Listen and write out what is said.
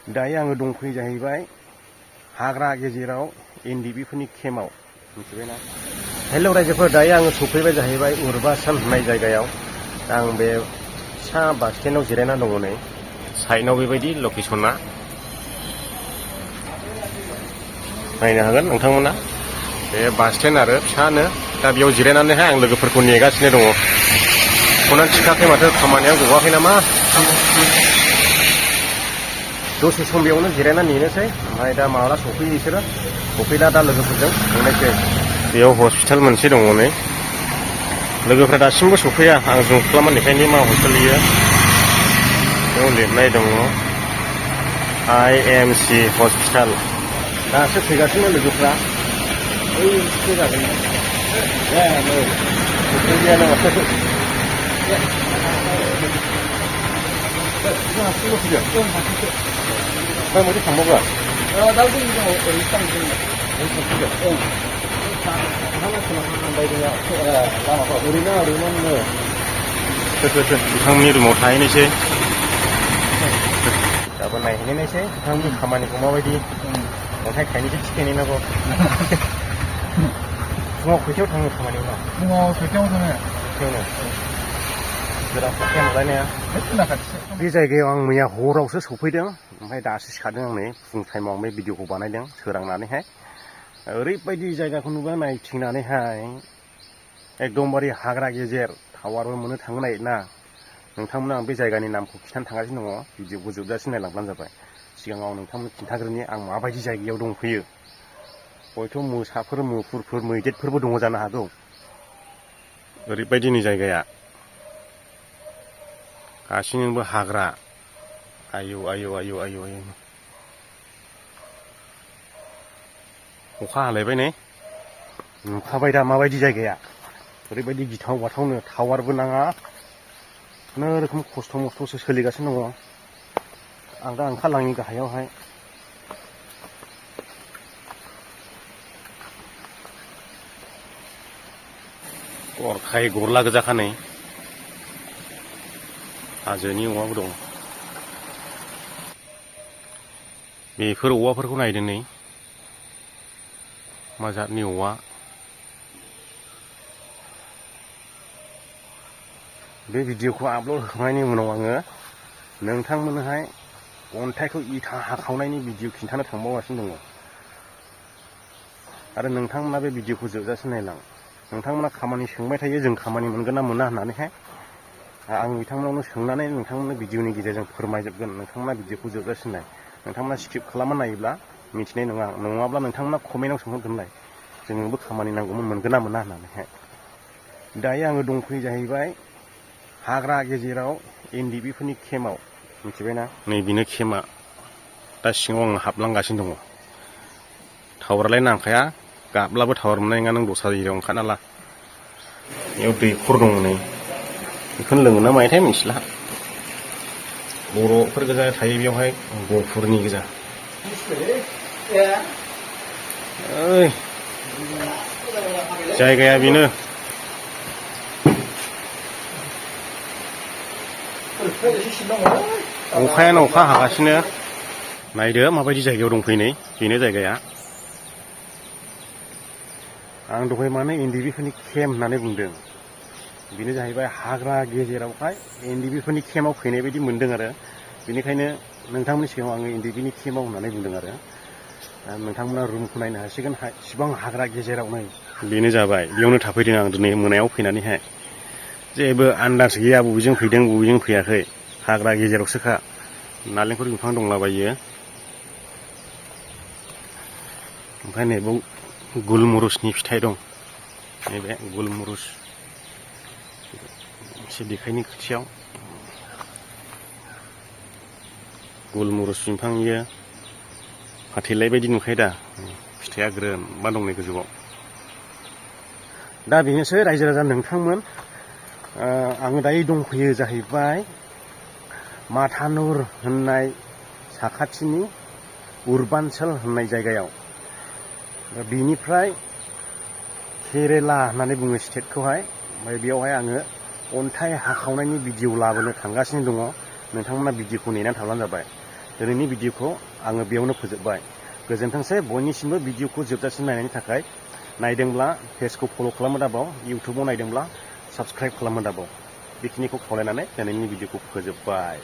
दायो आङो दंफैयो जाहैबाय हाग्रा गेजेराव एनडिबिफोरनि केम्पआव मिथिबायना। हेल' रायजोफोर, दायो आङो सफैबाय जाहैबाय उर्बासन होननाय जायगायाव। आं बे फिसा बास स्टेन्डआव जिरायना दङ। नै साइडआव बेबायदि लकेसना नायनो हागोन नोंथांमोना। बे बास स्टेन्ड आरो फिसानो दा बेयाव जिरायनानैहाय आं लोगोफोरखौ नेगासिनो दङ। खौनानै थिखाखै माथो, खामानिया गवाखै नामा। दसे सम बेयावनो जिरायना नेनोसै, ओमफ्राय दा माब्ला सफैयो बिसोरो। सफैला दा लोगोफोरजों थांनायसै। बेयाव हस्पिटाल मोनसे दङ। नै लोगोफ्रा दासिमबो सफैया। आं जुम खालामनायखायनो मा हस्पिटाल बियो। बेयाव लिरनाय दङ IMC हस्पिटाल। दासो फैगासिनो लोगोफ्रा। ओइसो जागोन ना सफैबायानो माथो। ओमफ्राय माथो थांबावगोन? दा जोंनि दङ ओरै थांसै। बिथांमोननि रुमाव थाहैनोसै। दाबो नायहैनायसै बिथांमोननि खामानिखौ माबायदि। अन्थाइ थाइनैसो थिखोहैनांगौ। फुङाव खयथायाव थाङो खामानियाव? फुङाव 6टायाव थाङो। 6टायावनो सोरांस्लाबखाया नालाय बे जायगायाव आं मैया हरावसो सफैदों। ओमफ्राय दासो सिखारदों आं। नै फुं टाइमाव बे भिडिअखौ बानायदों सोरांनानैहाय। ओरैबायदि जायगाखौ नुबाय नायथिंनानैहाय। एकदमबारे हाग्रा गेजेर, टावारबो मोननो थांनो नागिरना। नोंथांमोना आं बे जायगानि नामखौ खिन्थानो थांगासिनो दङ। भिडिअखौ जोबजासिम नायलांब्लानो जाबाय। सिगाङाव नोंथांमोन खिन्थाग्रोनि आं माबायदि जायगायाव दंफैयो। हयथ' मोसाफोर, मुफुरफोर, मैदेरफोरबो दङ जानो हागौ। ओरैबायदिनि जायगाया गासैनोबो हाग्रा। आयौ आयौ आयौ आयौ आयौ। अखा हालायबाय नै। नुखाबाय दा माबायदि जायगाया। ओरैबायदि गिथाव बाथावनो, टावारबो नाङा। खुनुरोखोम खस्थ' मस्थ'सो सोलिगासिनो दङ। आं दा ओंखारलाङि गाहायावहाय। गरखाय गरला गोजाखा नै। हाजोनि औवाबो दं। बेफोर औवाफोरखौ नायदों नै, मा जातनि औवा। बे भिडिअखौ आपल'ड होखांनायनि उनाव आङो नोंथांमोननोहाय अन्थाइखौ इथा हाखावनायनि भिडिअ खिन्थानो थांबावगासिनो दङ। आरो नोंथांमोना बे भिडिअखौ जोबजासिम नायलां। नोंथांमोना खामानि सोंबाय थायो, जों खामानि मोनगोन ना मोना होननानैहाय। आं बिथांमोनावनो सोंनानै नोंथांमोननो भिडिअनि गेजेरजों फोरमायजोबगोन। नोंथांमोना भिडिअखौ जोबजासिम नाय। नोंथांमोना स्किप खालामना नायोब्ला मिथिनाय नङा। नङाब्ला नोंथांमोना कमेन्टआव सोंहरगोनलाय जोंनोबो खामानि नांगौमोन, मोनगोन ना मोना होननानैहाय। दायो आङो दंफैयो जाहैबाय हाग्रा गेजेराव एनडिबिफोरनि केम्पआव मिथिबायना। नै बेनो केम्पआ। दा सिङाव आं हाबलांगासिनो दङ। टावारालाय नांखाया, गाब्लाबो टावार मोननाय नङा। नों दस्रा जायगायाव ओंखारना ला। बेयाव दैखर दङ नै, बेखौनो लोङो ना मायोथाय मिथिला। बर'फोर गोजा थायो बेयावहाय, गफुरनि गोजा। ओइ जायगाया बेनो। अखायानो अखा हागासिनो। नायदो माबायदि जायगायाव दंफैयो नै, बेनो जायगाया। आं दहाय मानो एनडिबिफोरनि केम्प होननानै बुंदों। बेनो जाहैबाय हाग्रा गेजेरावहाय एनडिबिफोरनि केम्पआव फैनाय बायदि मोनदों आरो। बेनिखायनो नोंथांमोननि सिगाङाव आङो एनडिबिनि केम्पआव होननानै बुंदों आरो। नोंथांमोना रुमखौ नायनो हासिगोन। इसिबां हाग्रा गेजेराव नै बेनो जाबाय। बेयावनो थाफैदों आं दिनै मोनायाव फैनानैहाय। जेबो आन्दाज गैया बबेजों फैदों बबेजों फैयाखै। हाग्रा गेजेरावसोखा। नालेंखर बिफां दंलाबायो। ओमफ्राय नै बाव गुलमुरुसनि फिथाइ दं। नैबे गुलमुरुस एसे देखायनि खाथियाव। गुलमुरुस बिफां इयो। फाथैलाय बायदि नुखायो दा। फिथाइया ग्रोमबा दं नै गोजौआव। दा बेनोसै रायजो राजा नोंथांमोन। आङो दायो दंफैयो जाहैबाय माथानुर होननाय साखाथिनि उर्बानसल होननाय जायगायाव। बिनिफ्राय केरेला होननानै बुङो स्टेटखौहाय। ओमफ्राय बेयावहाय आङो अन्थाइ हाखावनायनि भिडिअ लाबोनो थांगासिनो दङ। नोंथांमोना भिडिअखौ नेनानै थाब्लानो जाबाय। दिनैनि भिडिअखौ आङो बेयावनो फोजोबबाय गोजोनथोंसै बयनिसिमबो भिडिअखौ जोबजासिम नायनायनि थाखाय नायदोंब्ला पेजखौ फल' खालामनो दाबाव इउटुबाव नायदोंब्ला साबस्क्राइब खालामनो दाबाव बेखिनिखौ खावलायनानै दिनैनि भिडिअखौ फोजोबबाय।